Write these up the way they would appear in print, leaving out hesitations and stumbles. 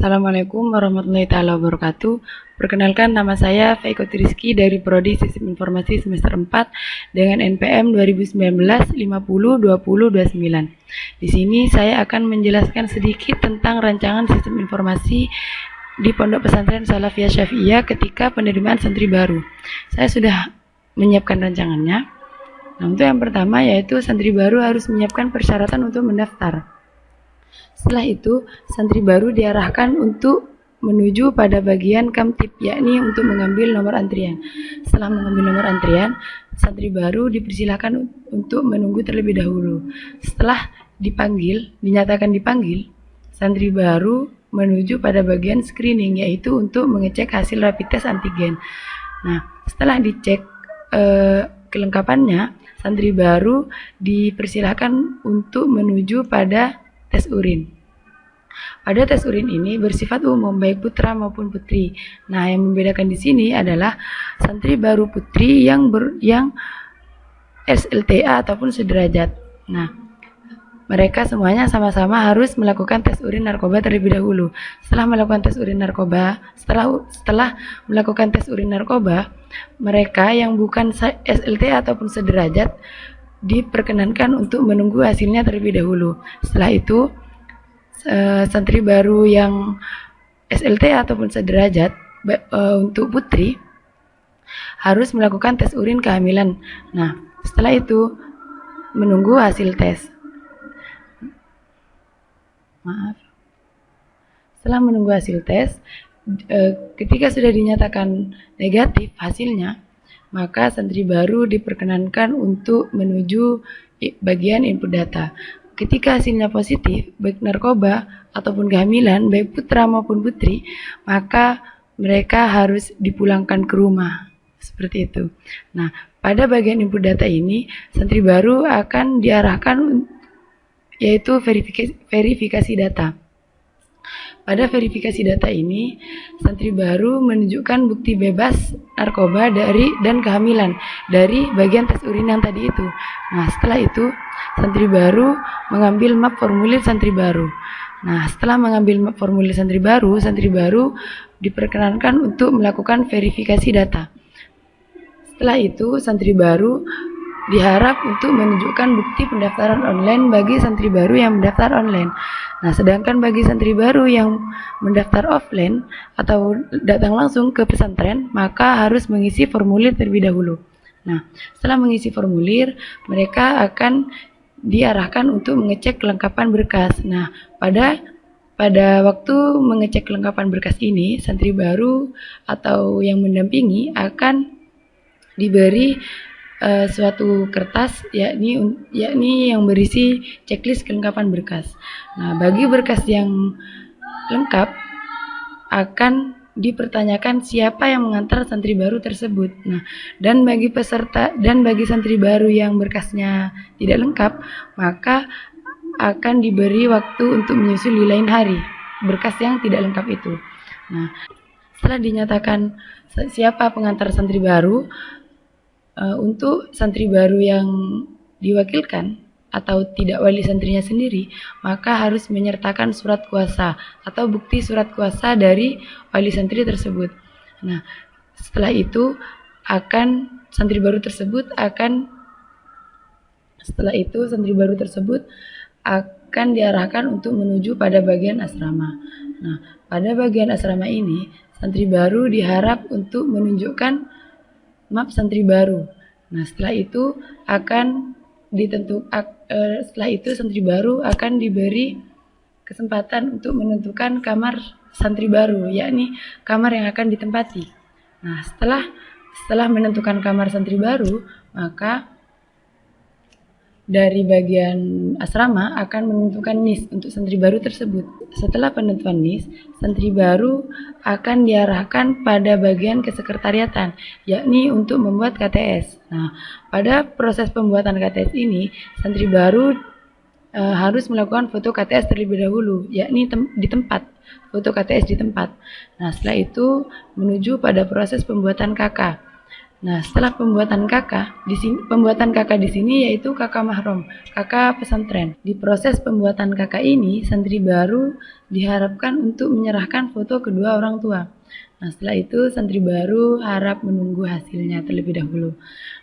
Assalamualaikum warahmatullahi taala wabarakatuh. Perkenalkan, nama saya Faiko Rizky dari Prodi Sistem Informasi semester 4 dengan NPM 2019 50 20 29. Di sini saya akan menjelaskan sedikit tentang rancangan sistem informasi di Pondok Pesantren Salafiyah Syafi'iyah ketika penerimaan santri baru. Saya sudah menyiapkan rancangannya. Nah, untuk yang pertama yaitu santri baru harus menyiapkan persyaratan untuk mendaftar. Setelah itu, santri baru diarahkan untuk menuju pada bagian kamtip, yakni untuk mengambil nomor antrian. Setelah mengambil nomor antrian, santri baru dipersilakan untuk menunggu terlebih dahulu. Setelah dinyatakan dipanggil, santri baru menuju pada bagian screening, yaitu untuk mengecek hasil rapid test antigen. Nah, setelah dicek kelengkapannya, santri baru dipersilakan untuk menuju pada tes urin. Pada tes urin ini bersifat umum baik putra maupun putri. Nah, yang membedakan di sini adalah santri baru putri yang SLTA ataupun sederajat. Nah, mereka semuanya sama-sama harus melakukan tes urin narkoba terlebih dahulu. Setelah melakukan tes urin narkoba, mereka yang bukan SLTA ataupun sederajat diperkenankan untuk menunggu hasilnya terlebih dahulu. Setelah itu, santri baru yang SLTA ataupun sederajat untuk putri harus melakukan tes urin kehamilan. Nah, setelah itu menunggu hasil tes. Setelah menunggu hasil tes, ketika sudah dinyatakan negatif hasilnya, maka santri baru diperkenankan untuk menuju bagian input data. Ketika hasilnya positif, baik narkoba ataupun kehamilan, baik putra maupun putri, maka mereka harus dipulangkan ke rumah. Seperti itu. Nah, pada bagian input data ini, santri baru akan diarahkan yaitu verifikasi data. Pada verifikasi data ini, santri baru menunjukkan bukti bebas narkoba dan kehamilan dari bagian tes urin yang tadi itu. Nah, setelah itu, santri baru mengambil map formulir santri baru. Nah, setelah mengambil map formulir santri baru diperkenankan untuk melakukan verifikasi data. Setelah itu, santri baru diharap untuk menunjukkan bukti pendaftaran online bagi santri baru yang mendaftar online. Nah, sedangkan bagi santri baru yang mendaftar offline atau datang langsung ke pesantren, maka harus mengisi formulir terlebih dahulu. Nah, setelah mengisi formulir, mereka akan diarahkan untuk mengecek kelengkapan berkas. Nah, pada waktu mengecek kelengkapan berkas ini, santri baru atau yang mendampingi akan diberi suatu kertas yakni yang berisi checklist kelengkapan berkas. Nah, bagi berkas yang lengkap akan dipertanyakan siapa yang mengantar santri baru tersebut. Nah, dan bagi santri baru yang berkasnya tidak lengkap, maka akan diberi waktu untuk menyusul di lain hari berkas yang tidak lengkap itu. Nah, setelah dinyatakan siapa pengantar santri baru, untuk santri baru yang diwakilkan atau tidak wali santrinya sendiri, maka harus menyertakan surat kuasa atau bukti surat kuasa dari wali santri tersebut. Nah, setelah itu santri baru tersebut akan diarahkan untuk menuju pada bagian asrama. Nah, pada bagian asrama ini, santri baru diharap untuk menunjukkan map santri baru. Nah, setelah itu santri baru akan diberi kesempatan untuk menentukan kamar santri baru, yakni kamar yang akan ditempati. Nah, setelah menentukan kamar santri baru, maka dari bagian asrama akan menentukan NIS untuk santri baru tersebut. Setelah penentuan NIS, santri baru akan diarahkan pada bagian kesekretariatan, yakni untuk membuat KTS. Nah, pada proses pembuatan KTS ini, santri baru harus melakukan foto KTS terlebih dahulu, yakni di tempat, foto KTS di tempat. Nah, setelah itu menuju pada proses pembuatan KK. Nah, setelah pembuatan KK di sini yaitu KK mahram, KK pesantren. Di proses pembuatan KK ini, santri baru diharapkan untuk menyerahkan foto kedua orang tua. Nah, setelah itu santri baru harap menunggu hasilnya terlebih dahulu.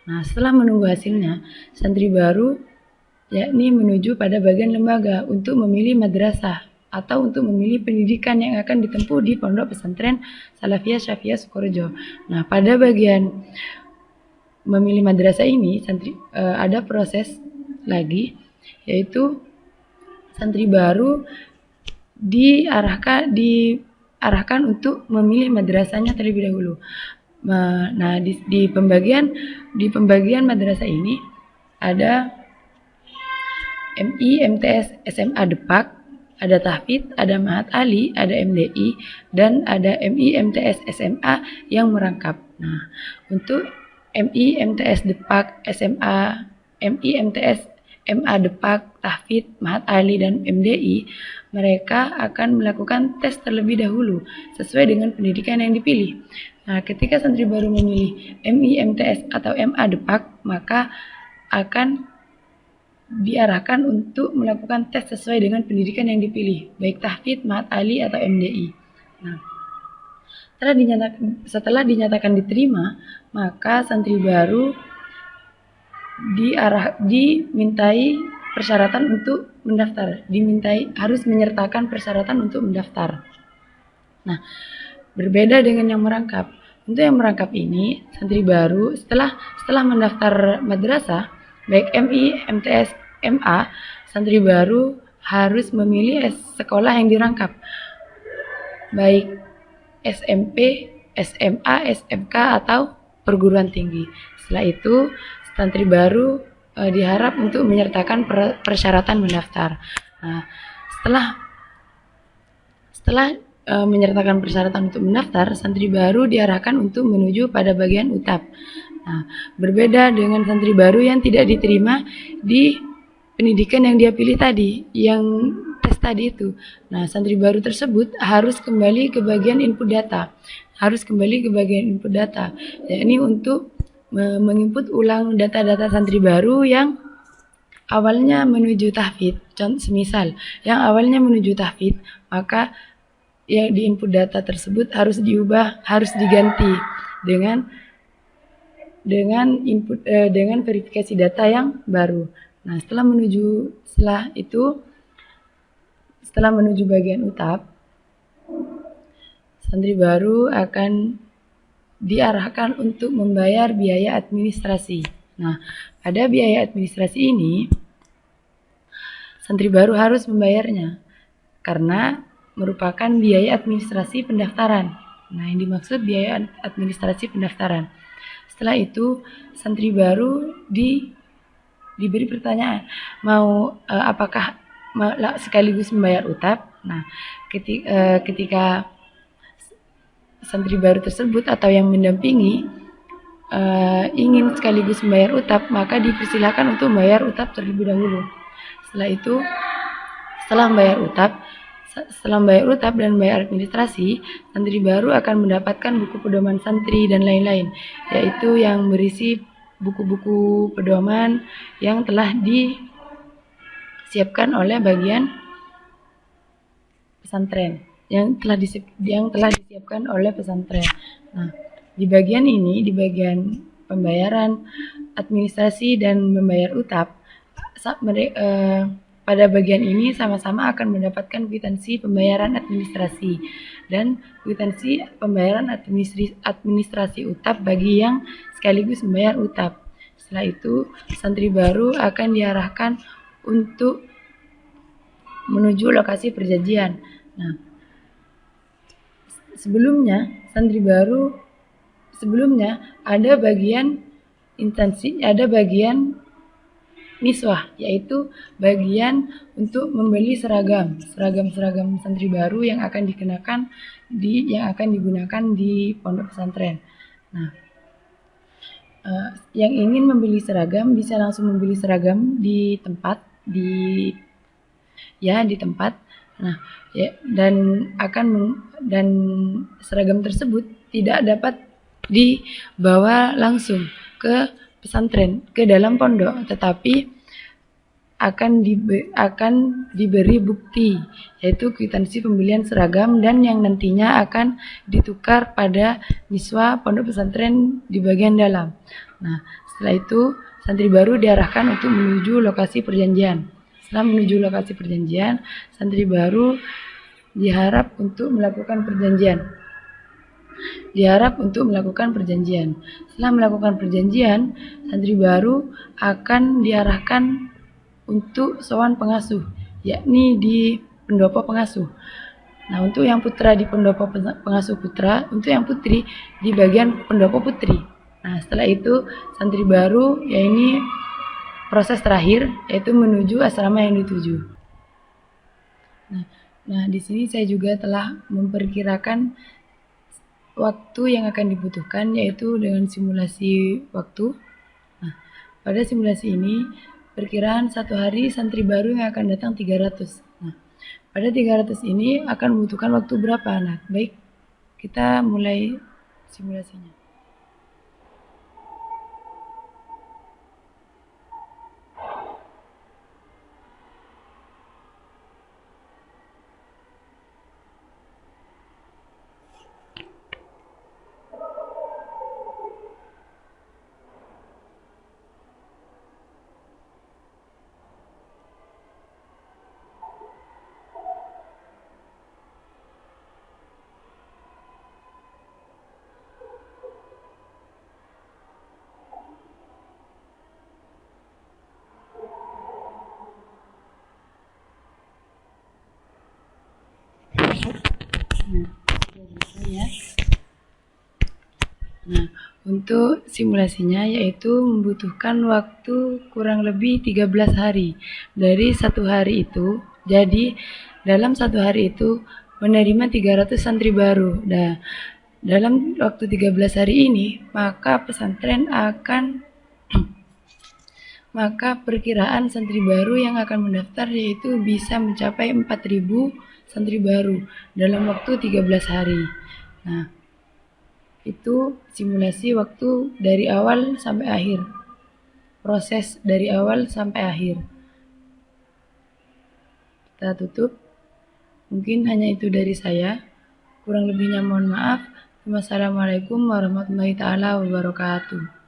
Nah, setelah menunggu hasilnya, santri baru yakni menuju pada bagian lembaga untuk memilih madrasah atau untuk memilih pendidikan yang akan ditempuh di Pondok Pesantren Salafiyah Syafi'iyah Sukorejo. Nah, pada bagian memilih madrasah ini ada proses lagi, yaitu santri baru diarahkan untuk memilih madrasahnya terlebih dahulu. Nah, di pembagian madrasah ini ada MI, MTS, SMA Depak, ada Tahfidz, ada Mahat Ali, ada MDI, dan ada MI, MTS, SMA yang merangkap. Nah, untuk MI, MTS Depak, SMA, MI, MTS, MA Depak, Tahfidz, Mahat Ali, dan MDI, mereka akan melakukan tes terlebih dahulu sesuai dengan pendidikan yang dipilih. Nah, ketika santri baru memilih MI, MTS, atau MA Depak, maka akan diarahkan untuk melakukan tes sesuai dengan pendidikan yang dipilih, baik Tahfidz, Mahat Ali, atau MDI. Nah, setelah dinyatakan diterima, maka santri baru dimintai persyaratan untuk mendaftar, harus menyertakan persyaratan untuk mendaftar. Nah, berbeda dengan yang merangkap. Untuk yang merangkap ini, santri baru setelah mendaftar madrasah, baik MI, MTS, MA, santri baru harus memilih sekolah yang dirangkap, baik SMP, SMA, SMK, atau perguruan tinggi. Setelah itu, santri baru diharap untuk menyertakan persyaratan mendaftar. Nah, setelah menyertakan persyaratan untuk mendaftar, santri baru diarahkan untuk menuju pada bagian UTAP. Nah, berbeda dengan santri baru yang tidak diterima di pendidikan yang dia pilih tadi, yang tes tadi itu. Nah, santri baru tersebut harus kembali ke bagian input data. Yakni untuk menginput ulang data-data santri baru yang awalnya menuju tahfidz. Semisal yang awalnya menuju tahfidz, maka yang di input data tersebut harus diganti dengan verifikasi data yang baru. Nah, setelah menuju bagian UTAP, santri baru akan diarahkan untuk membayar biaya administrasi. Nah, pada biaya administrasi ini, santri baru harus membayarnya karena merupakan biaya administrasi pendaftaran. Nah, yang dimaksud biaya administrasi pendaftaran. Setelah itu, santri baru diberi pertanyaan, apakah sekaligus membayar UTAP. Nah, ketika santri baru tersebut atau yang mendampingi ingin sekaligus membayar UTAP, maka dipersilakan untuk membayar UTAP terlebih dahulu. Setelah membayar UTAP dan membayar administrasi, santri baru akan mendapatkan buku pedoman santri dan lain-lain, yaitu yang berisi buku-buku pedoman yang telah disiapkan oleh bagian pesantren, yang telah disiapkan oleh pesantren. Nah, di bagian pembayaran administrasi dan membayar UTAP, pada bagian ini sama-sama akan mendapatkan kwitansi pembayaran administrasi dan kwitansi pembayaran administrasi UTAP bagi yang sekaligus membayar UTAP. Setelah itu, santri baru akan diarahkan untuk menuju lokasi perjanjian. Nah, sebelumnya ada bagian miswah, yaitu bagian untuk membeli seragam santri baru yang akan digunakan di pondok pesantren. Nah, yang ingin membeli seragam bisa langsung membeli seragam di tempat. Nah, dan seragam tersebut tidak dapat dibawa langsung ke pesantren, ke dalam pondok, tetapi akan diberi bukti, yaitu kwitansi pembelian seragam dan yang nantinya akan ditukar pada siswa pondok pesantren di bagian dalam. Nah, setelah itu santri baru diarahkan untuk menuju lokasi perjanjian. Setelah menuju lokasi perjanjian, santri baru diharap untuk melakukan perjanjian. Setelah melakukan perjanjian, santri baru akan diarahkan untuk sowan pengasuh, yakni di pendopo pengasuh. Nah, untuk yang putra di pendopo pengasuh putra, untuk yang putri di bagian pendopo putri. Nah, setelah itu santri baru, ya ini proses terakhir, yaitu menuju asrama yang dituju. Nah, di sini saya juga telah memperkirakan waktu yang akan dibutuhkan, yaitu dengan simulasi waktu. Nah, pada simulasi ini perkiraan satu hari santri baru yang akan datang 300. Nah, pada 300 ini akan membutuhkan waktu berapa? Nah, baik, kita mulai simulasinya. Nah, untuk simulasinya yaitu membutuhkan waktu kurang lebih 13 hari. Dari satu hari itu, jadi dalam satu hari itu menerima 300 santri baru. Nah, dalam waktu 13 hari ini, maka pesantren akan maka perkiraan santri baru yang akan mendaftar yaitu bisa mencapai 4.000 santri baru dalam waktu 13 hari. Nah, itu simulasi waktu dari awal sampai akhir. Proses dari awal sampai akhir. Kita tutup. Mungkin hanya itu dari saya. Kurang lebihnya mohon maaf. Wassalamualaikum warahmatullahi taala wabarakatuh.